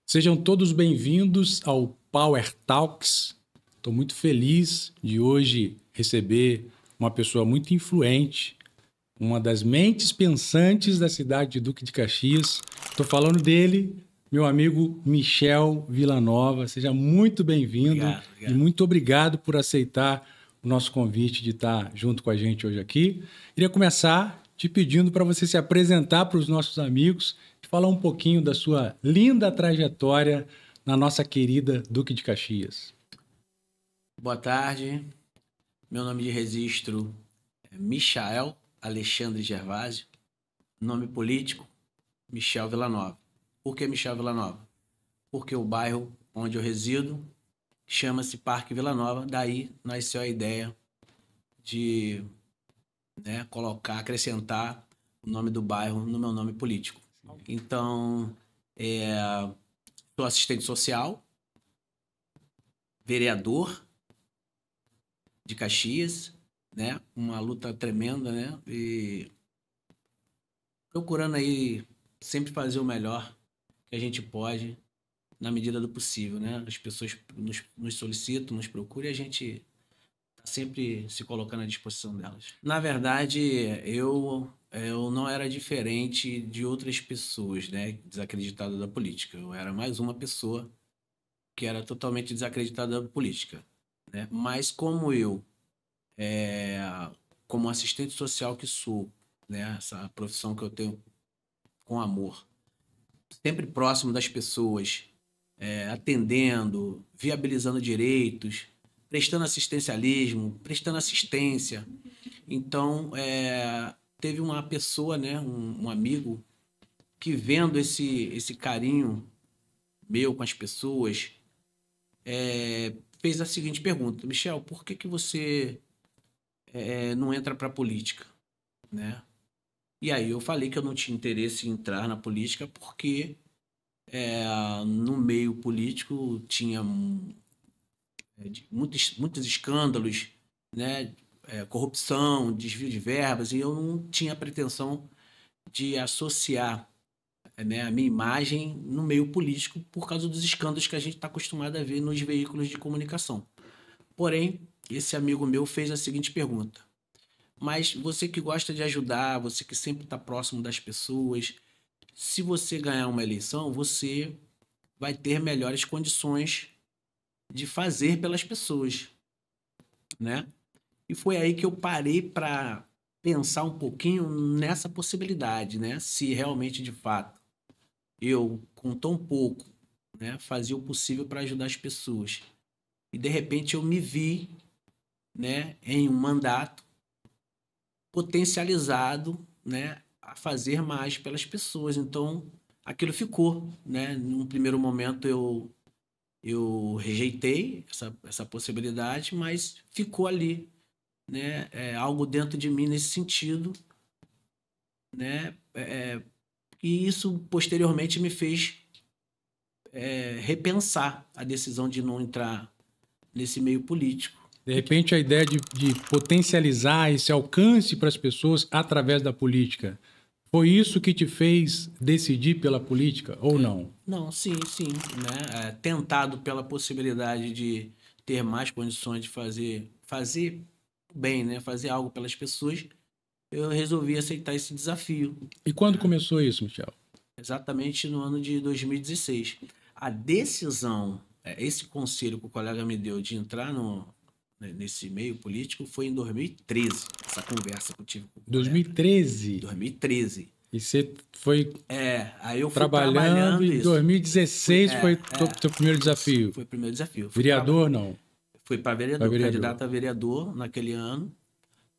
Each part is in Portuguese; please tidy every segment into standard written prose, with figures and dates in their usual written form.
Sejam todos bem-vindos ao Power Talks. Estou muito feliz de hoje receber uma pessoa muito influente, uma das mentes pensantes da cidade de Duque de Caxias. Estou falando dele, meu amigo Michel Villanova. Seja muito bem-vindo e muito obrigado por aceitar o nosso convite de estar junto com a gente hoje aqui. Queria começar te pedindo para você se apresentar para os nossos amigos e falar um pouquinho da sua linda trajetória na nossa querida Duque de Caxias. Boa tarde, meu nome de registro é Michael Alexandre Gervásio, nome político Michel Villanova. Por que Michel Villanova? Porque o bairro onde eu resido chama-se Parque Villanova, daí nasceu a ideia de acrescentar o nome do bairro no meu nome político. Então, sou assistente social, vereador de Caxias, né? Uma luta tremenda, né? E procurando aí sempre fazer o melhor que a gente pode na medida do possível, né? As pessoas nos solicitam, nos procuram e a gente tá sempre se colocando à disposição delas. Na verdade, eu não era diferente de outras pessoas, né? Desacreditadas da política. Eu era mais uma pessoa que era totalmente desacreditada da política, né? Mas como assistente social que sou, né? Essa profissão que eu tenho com amor, sempre próximo das pessoas, atendendo, viabilizando direitos, prestando assistencialismo, prestando assistência. Então, teve uma pessoa, né? Um amigo que vendo esse carinho meu com as pessoas, fez a seguinte pergunta: Michel, por que você não entra para a política, né? E aí eu falei que eu não tinha interesse em entrar na política porque no meio político tinha muitos escândalos, né? Corrupção, desvio de verbas, e eu não tinha pretensão de associar, né, a minha imagem no meio político por causa dos escândalos que a gente está acostumado a ver nos veículos de comunicação. Porém, esse amigo meu fez a seguinte pergunta: mas você que gosta de ajudar, você que sempre está próximo das pessoas, se você ganhar uma eleição, você vai ter melhores condições de fazer pelas pessoas, né? E foi aí que eu parei para pensar um pouquinho nessa possibilidade, né? Se realmente, de fato, eu, com tão pouco, né, fazia o possível para ajudar as pessoas. E, de repente, eu me vi, né, em um mandato potencializado, né, a fazer mais pelas pessoas. Então, aquilo ficou, né? Num primeiro momento eu rejeitei essa possibilidade, mas ficou ali, né? Algo dentro de mim nesse sentido, né? E isso posteriormente me fez repensar a decisão de não entrar nesse meio político. De repente, a ideia de potencializar esse alcance para as pessoas através da política, foi isso que te fez decidir pela política ou não? Não, sim, né? Tentado pela possibilidade de ter mais condições de fazer bem, né? Fazer algo pelas pessoas, eu resolvi aceitar esse desafio. E quando começou isso, Michel? Exatamente no ano de 2016. A decisão, esse conselho que o colega me deu de entrar nesse meio político foi em 2013, essa conversa que eu tive com o 2013? 2013. E você foi aí eu fui trabalhando em isso. 2016 foi o teu primeiro desafio? Foi o primeiro desafio. Vereador, não? Fui para vereador, candidato a vereador naquele ano,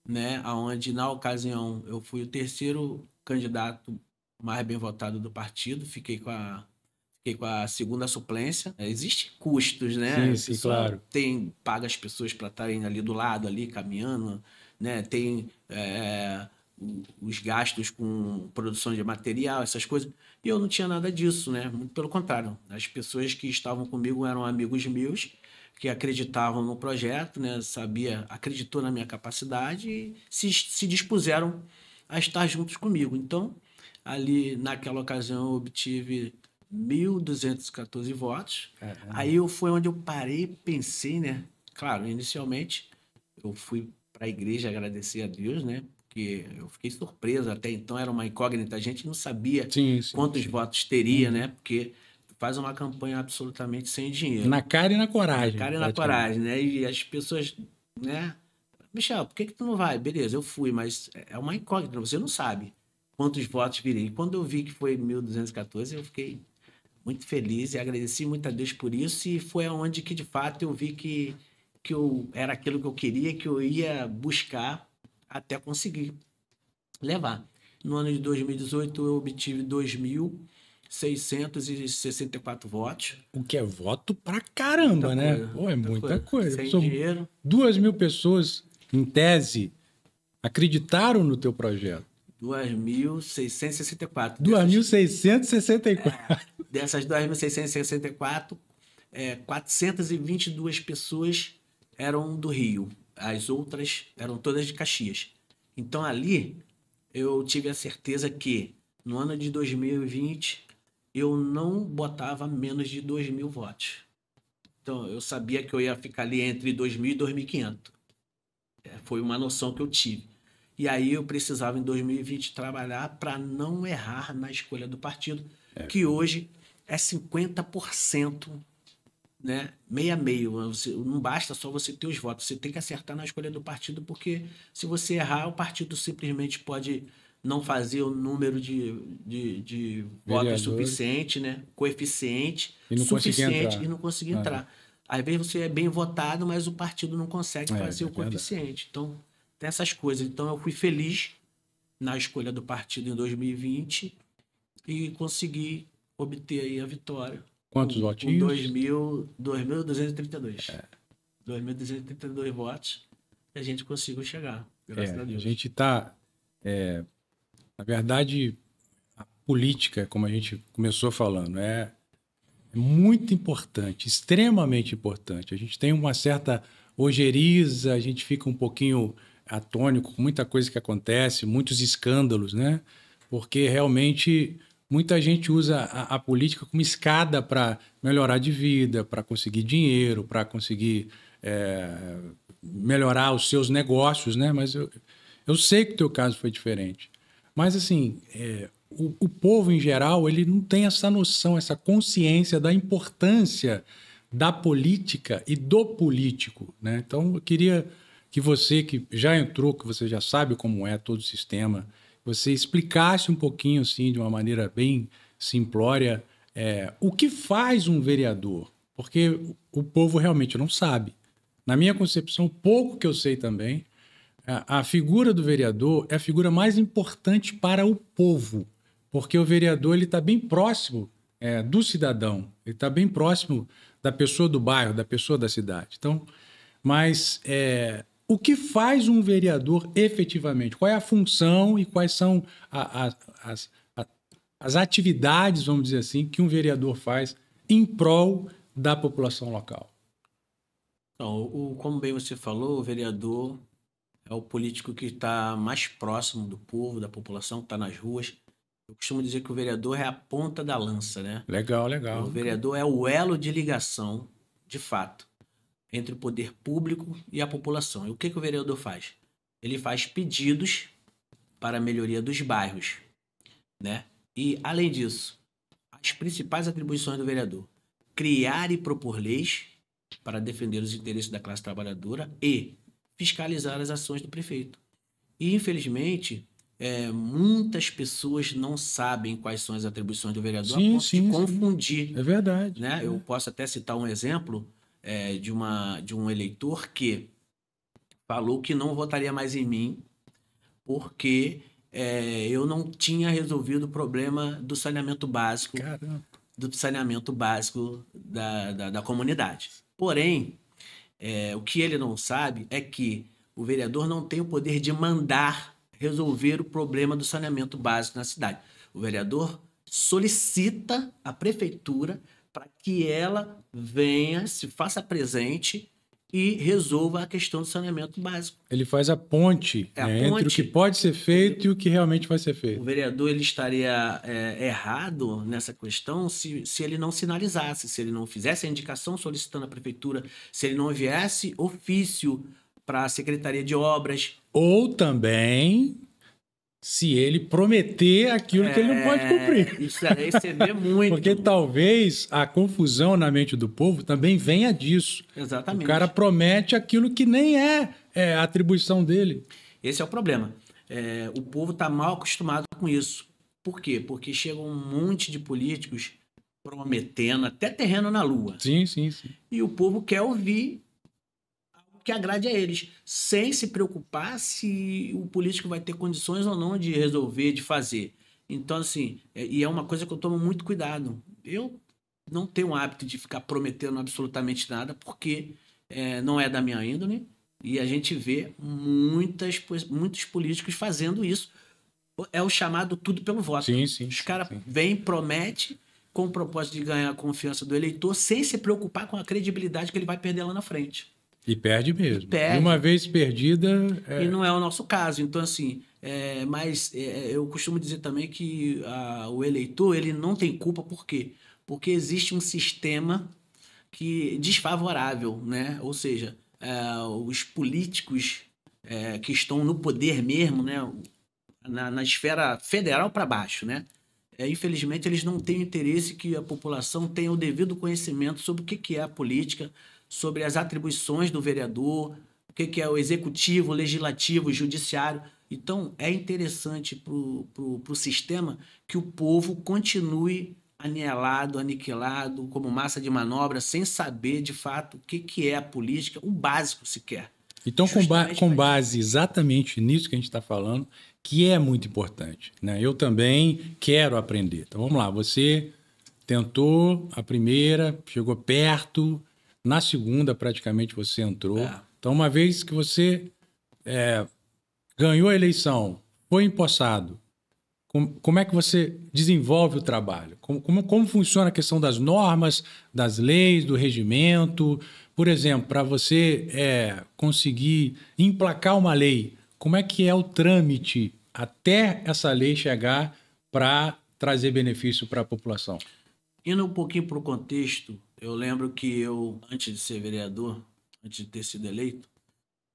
né? Onde, na ocasião, eu fui o terceiro candidato mais bem votado do partido, fiquei com a segunda suplência. Existem custos, né? Sim, claro. Paga as pessoas para estarem ali do lado, ali caminhando, né? Tem os gastos com produção de material, essas coisas. E eu não tinha nada disso, né? Muito pelo contrário. As pessoas que estavam comigo eram amigos meus, que acreditavam no projeto, né? Acreditou na minha capacidade e se dispuseram a estar juntos comigo. Então, ali naquela ocasião eu obtive 1.214 votos. Caramba. Aí foi onde eu parei e pensei, né? Claro, inicialmente eu fui para a igreja agradecer a Deus, né? Porque eu fiquei surpreso, até então era uma incógnita, a gente não sabia Sim, sim, quantos sim. votos teria, né? Porque faz uma campanha absolutamente sem dinheiro. Na cara e na Na coragem, cara e na praticamente. coragem, né? E as pessoas, né? Michel, por que que tu não vai? Beleza, eu fui, mas é uma incógnita, você não sabe quantos votos virei. E quando eu vi que foi 1.214, eu fiquei muito feliz e agradeci muito a Deus por isso. E foi onde que, de fato, eu vi que eu, era aquilo que eu queria, que eu ia buscar até conseguir levar. No ano de 2018, eu obtive 2.664 votos. O que é voto pra Muita caramba, né? coisa, Pô, é muita coisa. sem São dinheiro. 2.000 pessoas, em tese, acreditaram no teu projeto. 2.664. 2.664. Dessas 2.664, 422 pessoas eram do Rio. As outras eram todas de Caxias. Então ali eu tive a certeza que no ano de 2020 eu não botava menos de 2.000 votos. Então eu sabia que eu ia ficar ali entre 2.000 e 2.500. Foi uma noção que eu tive. E aí eu precisava, em 2020, trabalhar para não errar na escolha do partido, que hoje é 50%, né? Meio a meio. Não basta só você ter os votos, você tem que acertar na escolha do partido, porque se você errar, o partido simplesmente pode não fazer o número de votos Vereadores. suficiente, né? Coeficiente E não conseguir suficiente entrar. e não conseguir É, entrar. Às vezes você é bem votado, mas o partido não consegue é fazer o verdade. coeficiente. Então, tem essas coisas. Então, eu fui feliz na escolha do partido em 2020 e consegui obter aí a vitória Quantos com votinhos? 2.232. 2.232 votos e a gente conseguiu chegar, graças a A Deus. gente está, na verdade, a política, como a gente começou falando, é muito importante, extremamente importante. A gente tem uma certa ojeriza, a gente fica um pouquinho atônico com muita coisa que acontece, muitos escândalos, né? Porque realmente muita gente usa a política como escada para melhorar de vida, para conseguir dinheiro, para conseguir melhorar os seus negócios, né? Mas eu sei que o teu caso foi diferente. Mas, assim, o povo, em geral, ele não tem essa noção, essa consciência da importância da política e do político, né? Então, eu queria que você, que já entrou, que você já sabe como é todo o sistema, você explicasse um pouquinho, assim, de uma maneira bem simplória, o que faz um vereador, porque o povo realmente não sabe. Na minha concepção, o pouco que eu sei também, a figura do vereador é a figura mais importante para o povo, porque o vereador ele está bem próximo do cidadão, ele está bem próximo da pessoa do bairro, da pessoa da cidade. Então, mas o que faz um vereador efetivamente? Qual é a função e quais são as, as atividades, vamos dizer assim, que um vereador faz em prol da população local? Então, como bem você falou, o vereador é o político que está mais próximo do povo, da população, que está nas ruas. Eu costumo dizer que o vereador é a ponta da lança, né? Legal, O legal. vereador é o elo de ligação, de fato, entre o poder público e a população. E o que o vereador faz? Ele faz pedidos para a melhoria dos bairros, né? E, além disso, as principais atribuições do vereador: criar e propor leis para defender os interesses da classe trabalhadora e fiscalizar as ações do prefeito. E, infelizmente, muitas pessoas não sabem quais são as atribuições do vereador a Sim, ponto de sim, sim. confundir. É verdade. Né? Eu posso até citar um exemplo de um eleitor que falou que não votaria mais em mim porque eu não tinha resolvido o problema do saneamento básico, Caramba. da comunidade. Porém, o que ele não sabe é que o vereador não tem o poder de mandar resolver o problema do saneamento básico na cidade. O vereador solicita à prefeitura para que ela venha, se faça presente e resolva a questão do saneamento básico. Ele faz a ponte, É a né, entre o que ponte. pode ser feito e o que realmente vai ser O feito. vereador ele estaria errado nessa questão se ele não sinalizasse, se ele não fizesse a indicação solicitando à prefeitura, se ele não enviasse ofício para a Secretaria de Obras. Ou também se ele prometer aquilo que ele não pode cumprir. Isso aí você vê muito. Porque talvez a confusão na mente do povo também venha disso. Exatamente. O cara promete aquilo que nem é atribuição dele. Esse é o problema. O povo está mal acostumado com isso. Por quê? Porque chega um monte de políticos prometendo até terreno na lua. Sim, sim, sim. E o povo quer ouvir algo que agrade a eles, sem se preocupar se o político vai ter condições ou não de resolver, de fazer. Então, assim, e é uma coisa que eu tomo muito cuidado. Eu não tenho o hábito de ficar prometendo absolutamente nada, porque não é da minha índole. E a gente vê muitos políticos fazendo isso. É o chamado tudo pelo voto. Sim, sim. Os caras sim. vêm, promete com o propósito de ganhar a confiança do eleitor, sem se preocupar com a credibilidade que ele vai perder lá na frente. E perde mesmo. E perde. E uma vez perdida... E não é o nosso caso. Então, assim, mas eu costumo dizer também que o eleitor ele não tem culpa. Por quê? Porque existe um sistema desfavorável, né? Ou seja, os políticos que estão no poder mesmo, né? Na esfera federal para baixo, né? Infelizmente, eles não têm interesse que a população tenha o devido conhecimento sobre o que é a política, sobre as atribuições do vereador, o que é o executivo, o legislativo, o judiciário. Então, é interessante para o sistema que o povo continue anelado, aniquilado, como massa de manobra, sem saber, de fato, o que é a política, o básico sequer. Então, com base exatamente nisso que a gente está falando, que é muito importante, né? Eu também quero aprender. Então, vamos lá. Você tentou a primeira, chegou perto, na segunda, praticamente, você entrou. Então, uma vez que você ganhou a eleição, foi empossado, como é que você desenvolve o trabalho? Como funciona a questão das normas, das leis, do regimento? Por exemplo, para você conseguir emplacar uma lei, como é que é o trâmite até essa lei chegar para trazer benefício para a população? Indo um pouquinho para o contexto, eu lembro que eu, antes de ser vereador, antes de ter sido eleito,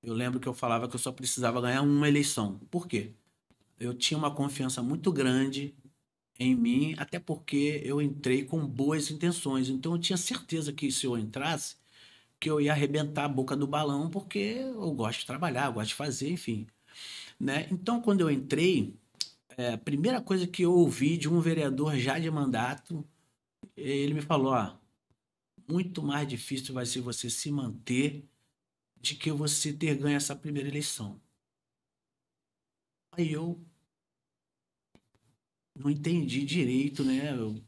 eu lembro que eu falava que eu só precisava ganhar uma eleição. Por quê? Eu tinha uma confiança muito grande em mim, até porque eu entrei com boas intenções. Então eu tinha certeza que se eu entrasse, que eu ia arrebentar a boca do balão, porque eu gosto de trabalhar, eu gosto de fazer, enfim. Né? Então, quando eu entrei, a primeira coisa que eu ouvi de um vereador já de mandato, ele me falou, muito mais difícil vai ser você se manter de que você ter ganho essa primeira eleição. Aí eu não entendi direito, né? Eu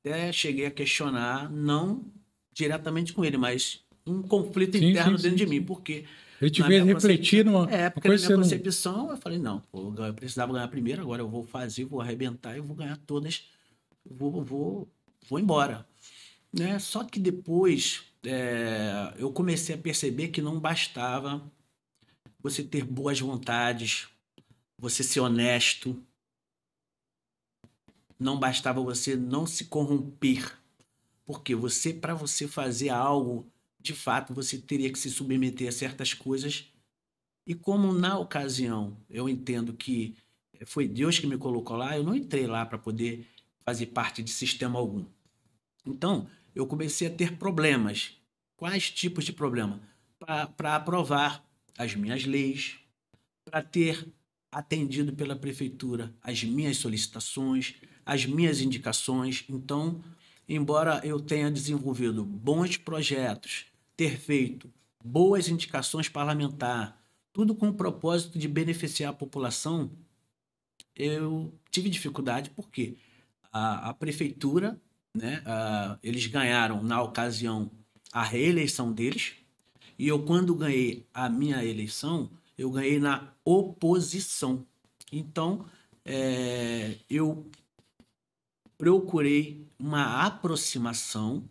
até cheguei a questionar, não diretamente com ele, mas um conflito interno dentro de mim, porque ele te fez refletir numa porque na minha concepção eu falei, não, pô, eu precisava ganhar primeiro, agora eu vou fazer, vou arrebentar e vou ganhar todas, vou embora. Né? Só que depois eu comecei a perceber que não bastava você ter boas vontades, você ser honesto, não bastava você não se corromper, porque para você fazer algo, de fato, você teria que se submeter a certas coisas. E como na ocasião eu entendo que foi Deus que me colocou lá, eu não entrei lá para poder fazer parte de sistema algum. Então, eu comecei a ter problemas. Quais tipos de problema? Para aprovar as minhas leis, para ter atendido pela prefeitura as minhas solicitações, as minhas indicações. Então, embora eu tenha desenvolvido bons projetos, ter feito boas indicações parlamentares, tudo com o propósito de beneficiar a população, eu tive dificuldade porque a prefeitura, né, eles ganharam na ocasião a reeleição deles, e eu, quando ganhei a minha eleição, eu ganhei na oposição. Então, eu procurei uma aproximação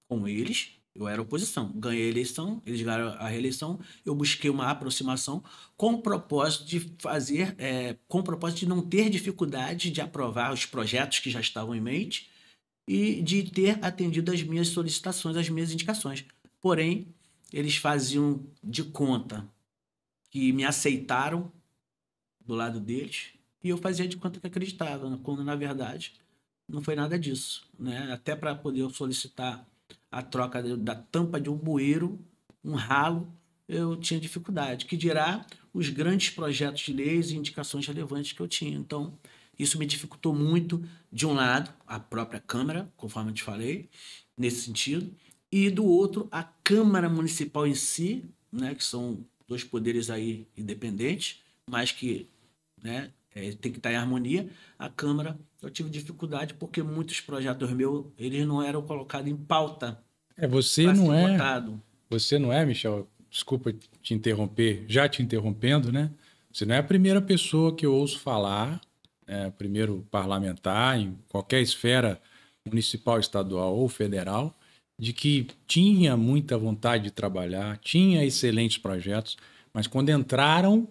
com eles, Eu era oposição. Ganhei a eleição, eles ganharam a reeleição. Eu busquei uma aproximação com o propósito de fazer, com o propósito de não ter dificuldade de aprovar os projetos que já estavam em mente e de ter atendido as minhas solicitações, as minhas indicações. Porém, eles faziam de conta que me aceitaram do lado deles e eu fazia de conta que acreditava, quando na verdade não foi nada disso, né? Até para poder solicitar a troca da tampa de um bueiro, um ralo, eu tinha dificuldade. Que dirá os grandes projetos de leis e indicações relevantes que eu tinha. Então, isso me dificultou muito, de um lado, a própria Câmara, conforme eu te falei, nesse sentido, e do outro, a Câmara Municipal em si, né, que são dois poderes aí independentes, mas que, né, tem que estar em harmonia. A Câmara, eu tive dificuldade porque muitos projetos meus, eles não eram colocados em pauta Você para não ser é, votado. você não é, Michel, desculpa te interromper, já te interrompendo, né? Você não é a primeira pessoa que eu ouço falar, primeiro parlamentar, em qualquer esfera municipal, estadual ou federal, de que tinha muita vontade de trabalhar, tinha excelentes projetos, mas quando entraram,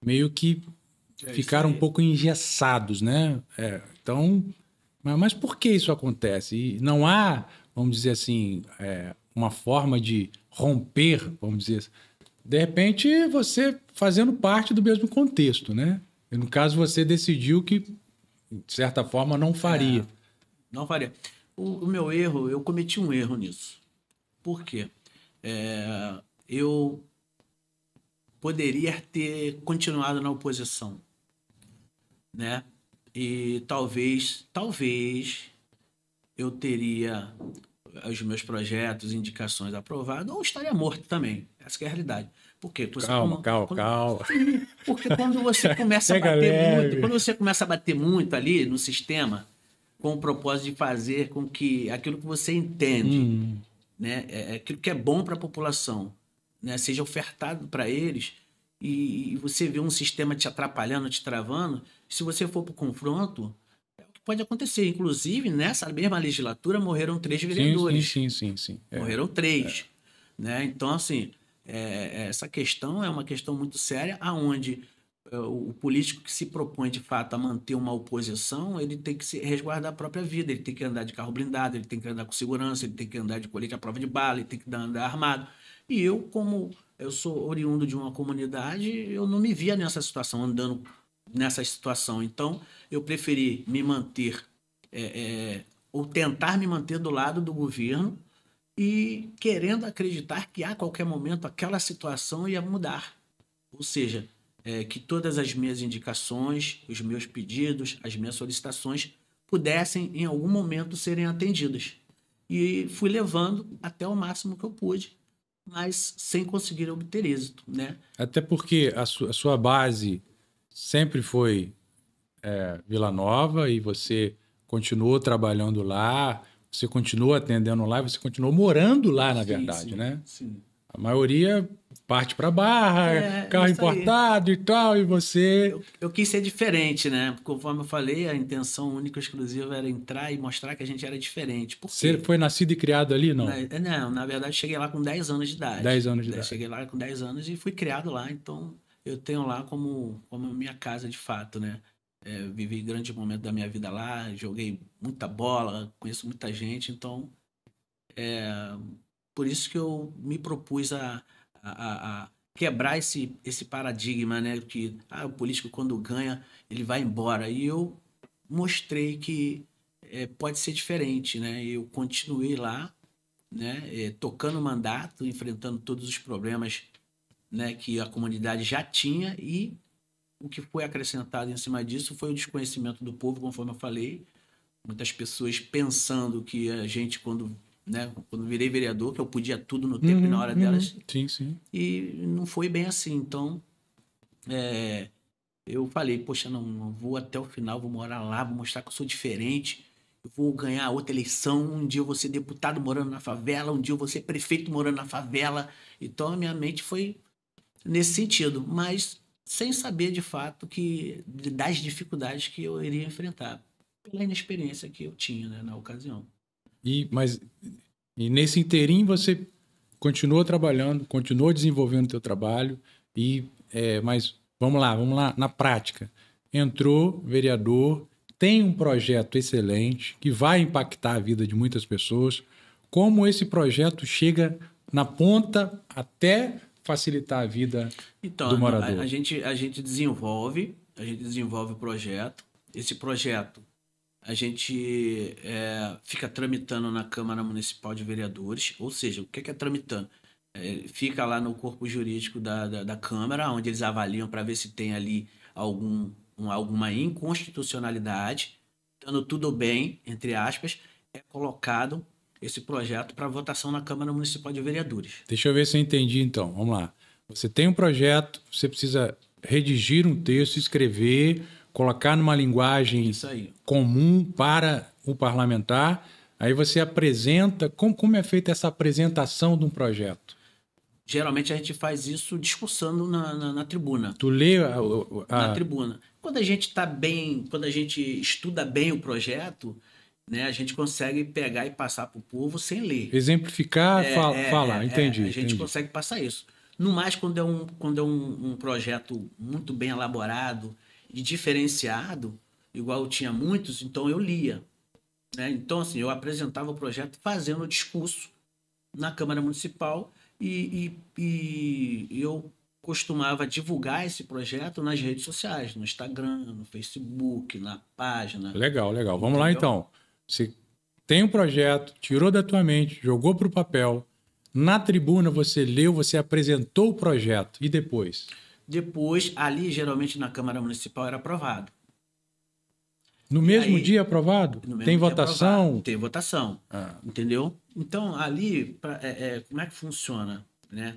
meio que É isso ficaram um aí. pouco engessados, né? Então, mas por que isso acontece? E não há, vamos dizer assim, uma forma de romper, vamos dizer assim. De repente, você fazendo parte do mesmo contexto, né? E no caso, você decidiu que, de certa forma, não É, faria. não faria. O meu erro, eu cometi um erro nisso. Por quê? Eu poderia ter continuado na oposição, né? E talvez eu teria os meus projetos, indicações aprovados, ou estaria morto também. Essa que é a realidade. Por quê? Porque você Calma, calma, calma. sim, porque quando você começa a Pega bater muito, leve. quando você começa a bater muito ali no sistema, com o propósito de fazer com que aquilo que você entende, Hum, né, aquilo que é bom para a população, né, seja ofertado para eles, e você vê um sistema te atrapalhando, te travando, se você for para o confronto, é o que pode acontecer. Inclusive, nessa mesma legislatura, morreram 3 vereadores. sim. Morreram 3. Né? Então, assim, essa questão é uma questão muito séria, aonde o político que se propõe de fato a manter uma oposição, ele tem que se resguardar a própria vida, ele tem que andar de carro blindado, ele tem que andar com segurança, ele tem que andar de colete à prova de bala, ele tem que andar armado. E eu, como eu sou oriundo de uma comunidade, eu não me via nessa situação, andando nessa situação. Então, eu preferi me manter, ou tentar me manter do lado do governo, e querendo acreditar que a qualquer momento aquela situação ia mudar. Ou seja, que todas as minhas indicações, os meus pedidos, as minhas solicitações pudessem em algum momento serem atendidas. E fui levando até o máximo que eu pude, mas sem conseguir obter êxito, né? até porque a sua base sempre foi Vila Nova e você continuou trabalhando lá, você continuou atendendo lá, e você continuou morando lá, na Sim, verdade, sim, né? sim. A maioria parte para Barra, É carro isso aí. importado e tal, e você. Eu quis ser diferente, né? Conforme eu falei, a intenção única e exclusiva era entrar e mostrar que a gente era diferente. Por Você quê? foi nascido e criado ali? Não. Não, na verdade, cheguei lá com 10 anos de idade. 10 anos de idade. Cheguei lá com 10 anos e fui criado lá, então eu tenho lá como minha casa de fato, né? Vivi grandes momentos da minha vida lá, joguei muita bola, conheço muita gente, então por isso que eu me propus a quebrar esse paradigma, né? Que o político, quando ganha, ele vai embora. E eu mostrei que pode ser diferente, né? Eu continuei lá, né? Tocando o mandato, enfrentando todos os problemas, né? Que a comunidade já tinha, e o que foi acrescentado em cima disso foi o desconhecimento do povo, conforme eu falei. Muitas pessoas pensando que a gente, quando virei vereador, que eu podia tudo no tempo e na hora delas, Sim, sim. e não foi bem assim. Então, eu falei, poxa, não vou até o final, vou morar lá, vou mostrar que eu sou diferente, eu vou ganhar outra eleição, um dia eu vou ser deputado morando na favela, um dia eu vou ser prefeito morando na favela. Então, a minha mente foi nesse sentido, mas sem saber de fato das dificuldades que eu iria enfrentar, pela inexperiência que eu tinha, né, na ocasião. Mas E nesse interim você continuou trabalhando, continuou desenvolvendo o teu trabalho, mas vamos lá, na prática. Entrou vereador, tem um projeto excelente que vai impactar a vida de muitas pessoas. Como esse projeto chega na ponta até facilitar a vida do morador? A gente desenvolve o projeto. Esse projeto a gente fica tramitando na Câmara Municipal de Vereadores, ou seja, o que é tramitando? Fica lá no corpo jurídico da Câmara, onde eles avaliam para ver se tem ali alguma inconstitucionalidade. Estando tudo bem, entre aspas, é colocado esse projeto para votação na Câmara Municipal de Vereadores. Deixa eu ver se eu entendi, então. Vamos lá. Você tem um projeto, você precisa redigir um texto, escrever, colocar numa linguagem comum para o parlamentar. Aí você apresenta. Como é feita essa apresentação de um projeto? Geralmente a gente faz isso discursando na tribuna. Tu lê na tribuna. Quando a gente está bem, quando a gente estuda bem o projeto, né, a gente consegue pegar e passar para o povo sem ler. Exemplificar, falar. Entendi. A gente consegue passar isso. No mais, quando é um projeto muito bem elaborado e diferenciado, igual eu tinha muitos, então eu lia. Né? Então, assim, eu apresentava o projeto fazendo o discurso na Câmara Municipal e eu costumava divulgar esse projeto nas redes sociais, no Instagram, no Facebook, na página. Legal. Vamos lá, então. Você tem um projeto, tirou da tua mente, jogou para o papel. Na tribuna você leu, você apresentou o projeto. E depois? Depois, ali, geralmente, na Câmara Municipal, era aprovado. No mesmo dia aprovado? Tem votação? Aprovado. Tem votação. Entendeu? Então, ali, como é que funciona? Né?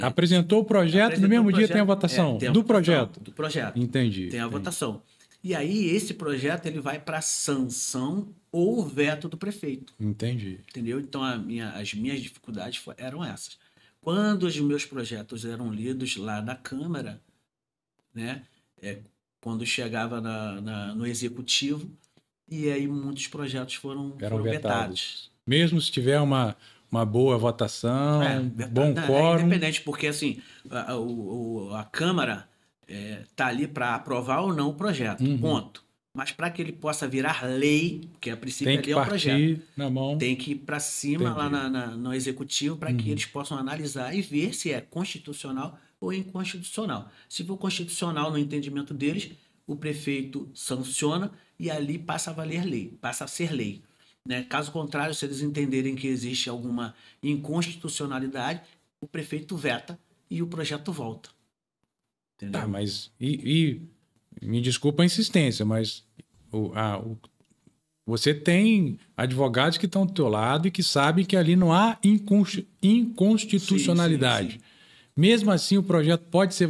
Apresentou o projeto, no mesmo dia tem a votação do projeto? Do projeto. Entendi. Tem a votação. E aí, esse projeto ele vai para sanção ou veto do prefeito. Entendi. Entendeu? Então, as minhas dificuldades eram essas. Quando os meus projetos eram lidos lá na Câmara, né? Quando chegava no Executivo, e aí muitos projetos foram vetados. Mesmo se tiver uma boa votação, bom quórum. Independente, porque assim, a Câmara está ali para aprovar ou não o projeto, ponto. Mas para que ele possa virar lei, porque a princípio ali é um projeto, na mão. tem que ir para cima lá no Executivo para que eles possam analisar e ver se é constitucional ou inconstitucional. Se for constitucional no entendimento deles, o prefeito sanciona e ali passa a valer lei, passa a ser lei. Né? Caso contrário, se eles entenderem que existe alguma inconstitucionalidade, o prefeito veta e o projeto volta. Entendeu? Tá, mas me desculpa a insistência, mas você tem advogados que estão do teu lado e que sabem que ali não há inconstitucionalidade. Sim. Mesmo assim, o projeto pode ser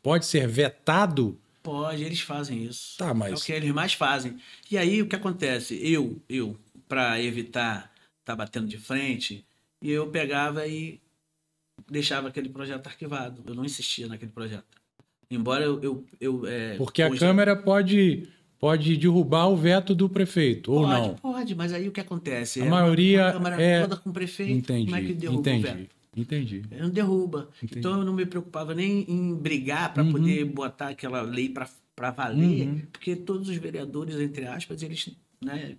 pode ser vetado? Pode, eles fazem isso. Tá, mas... É o que eles mais fazem. E aí, o que acontece? Eu para evitar estar batendo de frente, eu pegava e deixava aquele projeto arquivado. Eu não insistia naquele projeto. Embora porque a Câmara pode derrubar o veto do prefeito, ou não? Pode, mas aí o que acontece? A maioria a Câmara toda com o prefeito, entendi, como é que derruba o veto? Entendi. Ele não derruba. Entendi. Então eu não me preocupava nem em brigar para poder botar aquela lei para valer, porque todos os vereadores, entre aspas, eles, né,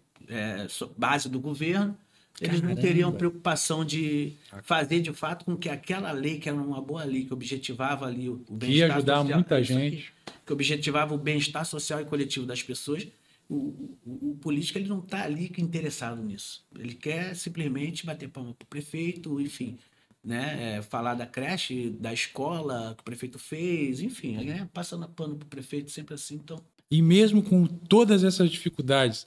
base do governo, eles não teriam preocupação de fazer de fato com que aquela lei, que era uma boa lei, que objetivava ali o bem-estar social, ia ajudar social, muita gente, que objetivava o bem-estar social e coletivo das pessoas. O político ele não está ali interessado nisso. Ele quer simplesmente bater palma para o prefeito, enfim, né? Falar da creche, da escola que o prefeito fez, enfim, passando pano para o prefeito, sempre assim. Então... E mesmo com todas essas dificuldades,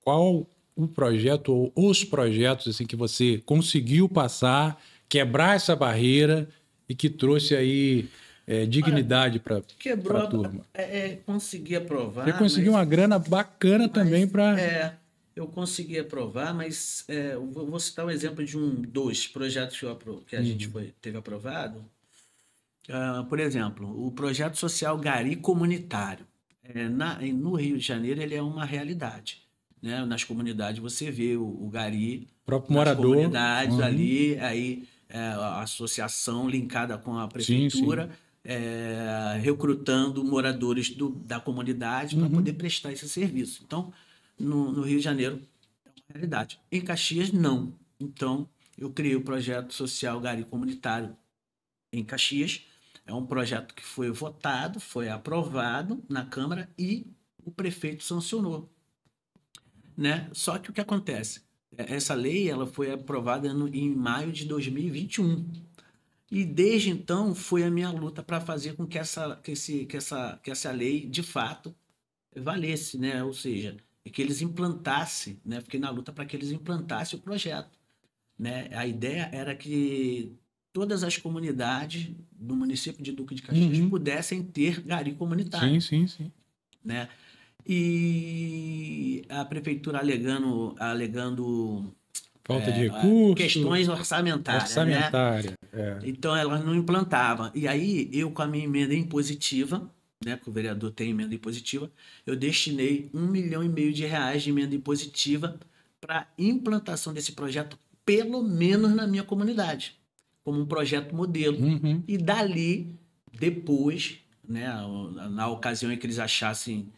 qual o projeto ou os projetos assim, que você conseguiu passar, quebrar essa barreira e que trouxe aí dignidade para a turma? Consegui aprovar. Você conseguiu uma grana bacana também para... Eu consegui aprovar, mas vou citar um exemplo de dois projetos que a gente teve aprovado. Por exemplo, o projeto social Gari Comunitário. No Rio de Janeiro, ele é uma realidade. né? Nas comunidades você vê o gari O próprio nas morador. comunidades ali, aí a associação linkada com a Sim, sim. prefeitura, recrutando moradores da comunidade para poder prestar esse serviço. Então, no Rio de Janeiro é uma realidade. Em Caxias, não. Então, eu criei o projeto social Gari Comunitário em Caxias. É um projeto que foi votado, foi aprovado na Câmara e o prefeito sancionou, né? Só que o que acontece? Essa lei ela foi aprovada em maio de 2021. E desde então foi a minha luta para fazer com que essa lei de fato valesse, né? Ou seja, que eles implantassem, né? Fiquei na luta para que eles implantassem o projeto, né? A ideia era que todas as comunidades do município de Duque de Caxias pudessem ter gari comunitário, Sim, sim, sim. né? E a prefeitura alegando Falta de recurso, questões orçamentárias, né? orçamentária. Então ela não implantava. E aí eu com a minha emenda impositiva, né? Que o vereador tem emenda impositiva, eu destinei R$ 1,5 milhão de emenda impositiva para implantação desse projeto, pelo menos na minha comunidade, como um projeto modelo. E dali, depois, né? Na ocasião em que eles achassem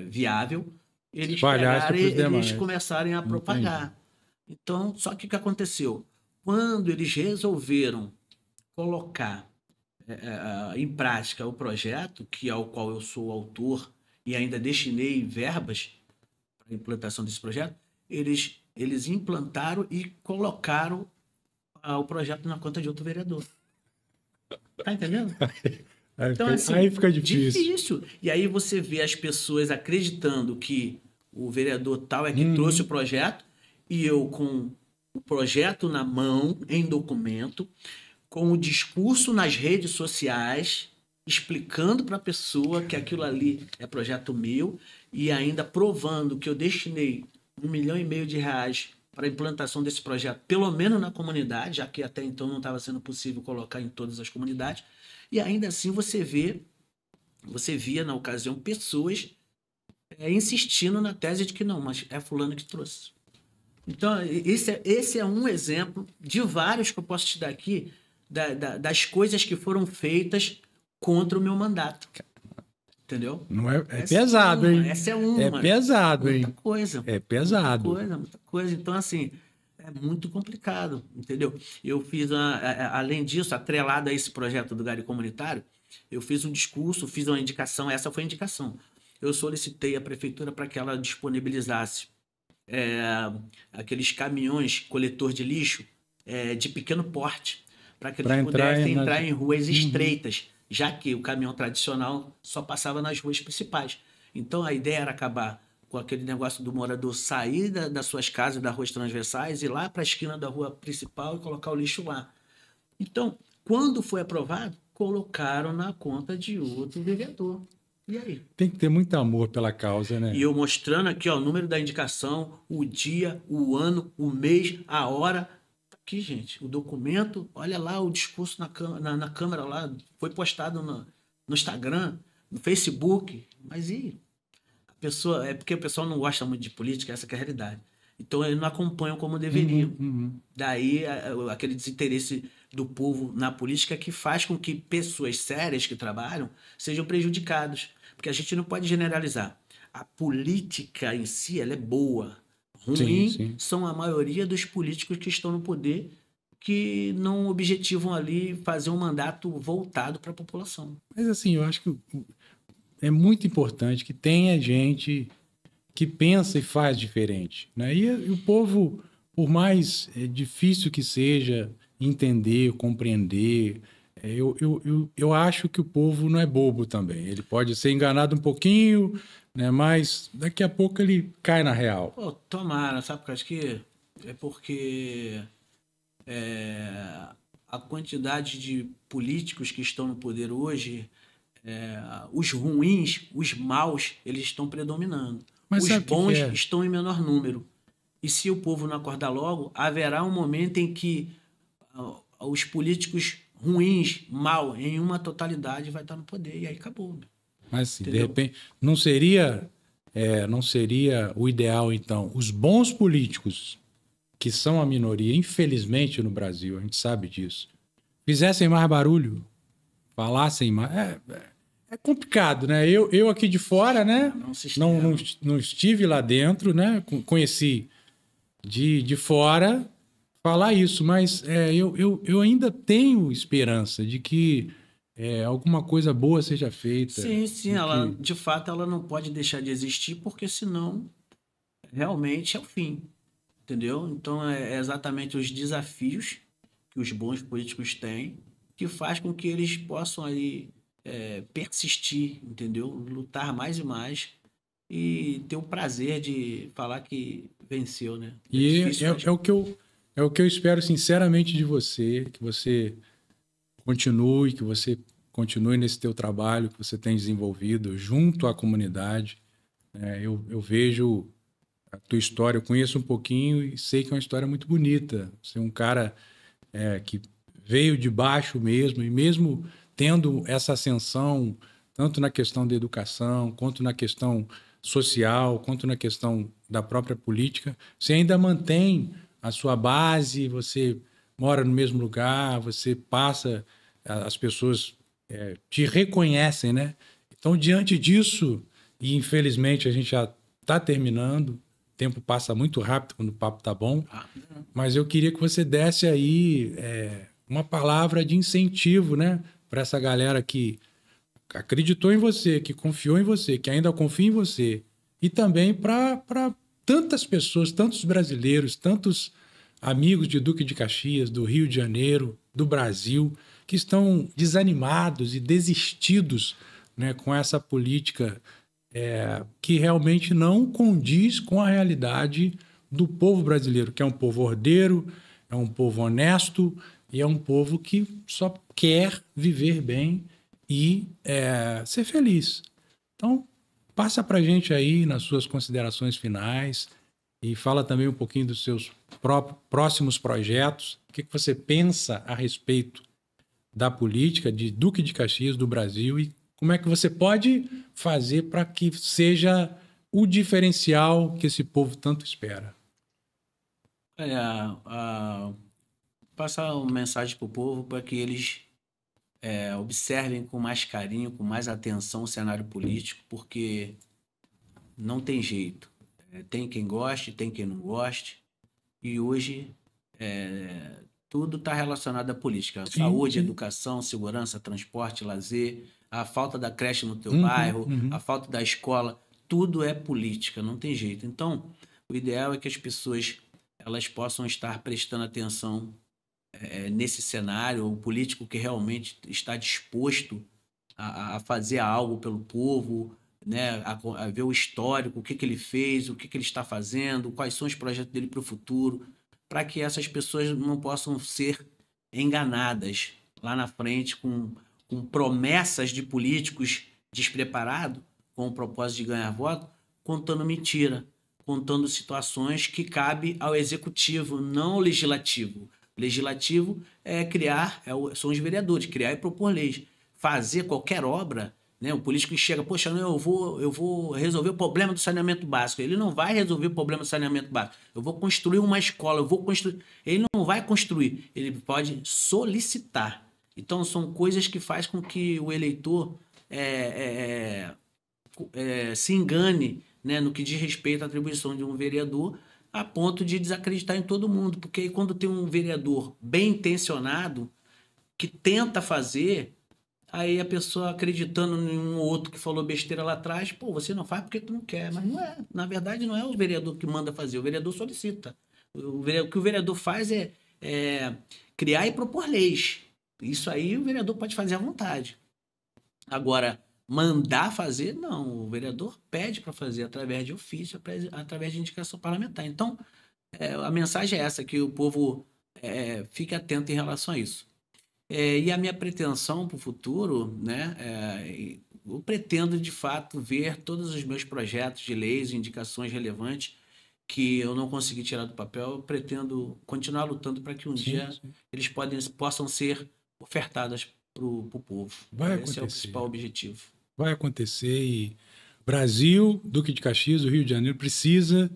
viável, eles Espalhar isso pegarem, pros demais. eles começarem a propagar. Então, só que o que aconteceu? Quando eles resolveram colocar em prática o projeto, ao qual eu sou autor e ainda destinei verbas para a implantação desse projeto, eles implantaram e colocaram o projeto na conta de outro vereador. Tá entendendo? Então, assim, Aí fica difícil. difícil. E aí você vê as pessoas acreditando que o vereador tal é que trouxe o projeto e eu com o projeto na mão, em documento, com o discurso nas redes sociais, explicando para a pessoa que aquilo ali é projeto meu e ainda provando que eu destinei R$ 1,5 milhão para a implantação desse projeto, pelo menos na comunidade, já que até então não estava sendo possível colocar em todas as comunidades. E ainda assim você via na ocasião pessoas insistindo na tese de que não, mas é fulano que trouxe. Então, esse é um exemplo de vários que eu posso te dar aqui, das coisas que foram feitas contra o meu mandato. Entendeu? Não é pesado, hein? Essa é uma. É pesado, hein? Muita coisa. É pesado. Muita coisa. Então, assim, é muito complicado, entendeu? Eu fiz, além disso, atrelado a esse projeto do Gari Comunitário, eu fiz um discurso, fiz uma indicação, essa foi a indicação. Eu solicitei à prefeitura para que ela disponibilizasse aqueles caminhões coletor de lixo de pequeno porte, para que eles pudessem entrar em ruas estreitas, já que o caminhão tradicional só passava nas ruas principais. Então a ideia era acabar com aquele negócio do morador sair das suas casas, das ruas transversais, ir lá para a esquina da rua principal e colocar o lixo lá. Então, quando foi aprovado, colocaram na conta de outro vereador. E aí? Tem que ter muito amor pela causa, né? E eu mostrando aqui, ó, o número da indicação, o dia, o ano, o mês, a hora. Tá aqui, gente, o documento, olha lá o discurso na câmera lá, foi postado no Instagram, no Facebook. Mas e a pessoa, é porque o pessoal não gosta muito de política, essa que é a realidade. Então eles não acompanham como deveriam. Daí aquele desinteresse do povo na política que faz com que pessoas sérias que trabalham sejam prejudicadas. Porque a gente não pode generalizar. A política em si, ela é boa. Ruim são a maioria dos políticos que estão no poder que não objetivam ali fazer um mandato voltado para a população. Mas assim, eu acho que é muito importante que tenha gente que pensa e faz diferente, né? E o povo, por mais difícil que seja entender, compreender, eu acho que o povo não é bobo também. Ele pode ser enganado um pouquinho, né? Mas daqui a pouco ele cai na real. Pô, tomara, sabe? Porque acho que é porque a quantidade de políticos que estão no poder hoje, os ruins, os maus, eles estão predominando. Mas os bons estão em menor número. E se o povo não acordar logo, haverá um momento em que os políticos ruins, mal, em uma totalidade, vai estar no poder. E aí acabou. Mas, de repente, não seria não seria o ideal, então, os bons políticos, que são a minoria, infelizmente, no Brasil, a gente sabe disso, fizessem mais barulho, falassem mais. É complicado, né? Eu aqui de fora, né? Não estive lá dentro, né? Conheci de fora falar isso, mas eu ainda tenho esperança de que alguma coisa boa seja feita. Sim, de fato, ela não pode deixar de existir, porque senão realmente é o fim, entendeu? Então, é exatamente os desafios que os bons políticos têm que faz com que eles possam ali persistir, entendeu? Lutar mais e mais e ter o prazer de falar que venceu, né? E é o que eu espero sinceramente de você, que você continue nesse teu trabalho que você tem desenvolvido junto à comunidade. Eu vejo a tua história, eu conheço um pouquinho e sei que é uma história muito bonita. Você é um cara que veio de baixo mesmo, e mesmo tendo essa ascensão, tanto na questão da educação, quanto na questão social, quanto na questão da própria política, você ainda mantém a sua base, você mora no mesmo lugar, você passa, as pessoas te reconhecem, né? Então, diante disso, e infelizmente a gente já está terminando, o tempo passa muito rápido quando o papo tá bom, mas eu queria que você desse aí uma palavra de incentivo, né, para essa galera que acreditou em você, que confiou em você, que ainda confia em você, e também para tantas pessoas, tantos brasileiros, tantos amigos de Duque de Caxias, do Rio de Janeiro, do Brasil, que estão desanimados e desistidos, né, com essa política que realmente não condiz com a realidade do povo brasileiro, que é um povo ordeiro, é um povo honesto e é um povo que só quer viver bem e ser feliz. Então, passa para a gente aí nas suas considerações finais e fala também um pouquinho dos seus próximos projetos. O que você pensa a respeito da política de Duque de Caxias, do Brasil, e como é que você pode fazer para que seja o diferencial que esse povo tanto espera? Passar uma mensagem para o povo para que eles observem com mais carinho, com mais atenção o cenário político, porque não tem jeito. Tem quem goste, tem quem não goste, e hoje tudo está relacionado à política. Saúde, educação, segurança, transporte, lazer, a falta da creche no teu bairro, a falta da escola, tudo é política, não tem jeito. Então, o ideal é que as pessoas elas possam estar prestando atenção nesse cenário, o político que realmente está disposto a fazer algo pelo povo, né? A ver o histórico, o que ele fez, o que ele está fazendo, quais são os projetos dele para o futuro, para que essas pessoas não possam ser enganadas lá na frente com promessas de políticos despreparados, com o propósito de ganhar voto, contando mentira, contando situações que cabe ao executivo, não ao legislativo. O legislativo são os vereadores, criar e propor leis. Fazer qualquer obra, né? O político chega, poxa, não, eu vou resolver o problema do saneamento básico. Ele não vai resolver o problema do saneamento básico. Eu vou construir uma escola, eu vou construir. Ele não vai construir, ele pode solicitar. Então, são coisas que fazem com que o eleitor se engane, né, no que diz respeito à atribuição de um vereador, a ponto de desacreditar em todo mundo. Porque aí, quando tem um vereador bem intencionado, que tenta fazer, aí a pessoa acreditando em um ou outro que falou besteira lá atrás, pô, você não faz porque tu não quer. Mas não é. Na verdade, não é o vereador que manda fazer, o vereador solicita. O que o vereador faz é criar e propor leis. Isso aí o vereador pode fazer à vontade. Agora, mandar fazer, não. O vereador pede para fazer através de ofício, através de indicação parlamentar. Então, a mensagem é essa, que o povo fique atento em relação a isso. E a minha pretensão para o futuro, né? Eu pretendo, de fato, ver todos os meus projetos de leis e indicações relevantes que eu não consegui tirar do papel. Eu pretendo continuar lutando para que um dia eles possam ser ofertadas para o povo. Vai Esse é o acontecer. principal objetivo. Vai acontecer e Brasil, Duque de Caxias, o Rio de Janeiro, precisa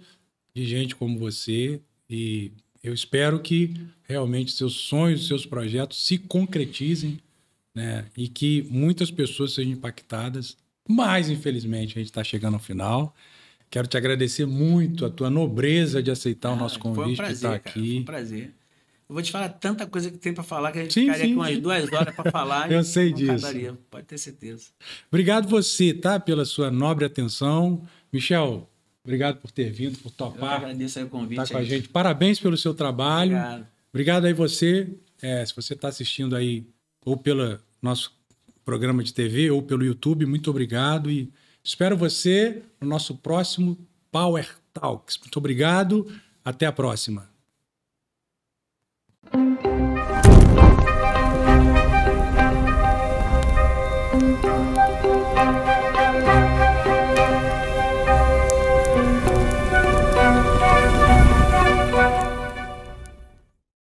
de gente como você e eu espero que realmente seus sonhos, seus projetos se concretizem, né? E que muitas pessoas sejam impactadas, mas infelizmente a gente está chegando ao final. Quero te agradecer muito a tua nobreza de aceitar o nosso convite, de estar aqui. Foi um prazer. Eu vou te falar tanta coisa que tem para falar que a gente Sim, ficaria sim, aqui umas sim. 2 horas para falar. Eu e sei não disso. acabaria, pode ter certeza. Obrigado você, tá? Pela sua nobre atenção. Michel, obrigado por ter vindo, por Eu que topar, agradeço aí o convite. estar com a aí. gente. Parabéns pelo seu trabalho. Obrigado. Obrigado aí você. Se você está assistindo aí ou pelo nosso programa de TV ou pelo YouTube, muito obrigado e espero você no nosso próximo Power Talks. Muito obrigado. Até a próxima.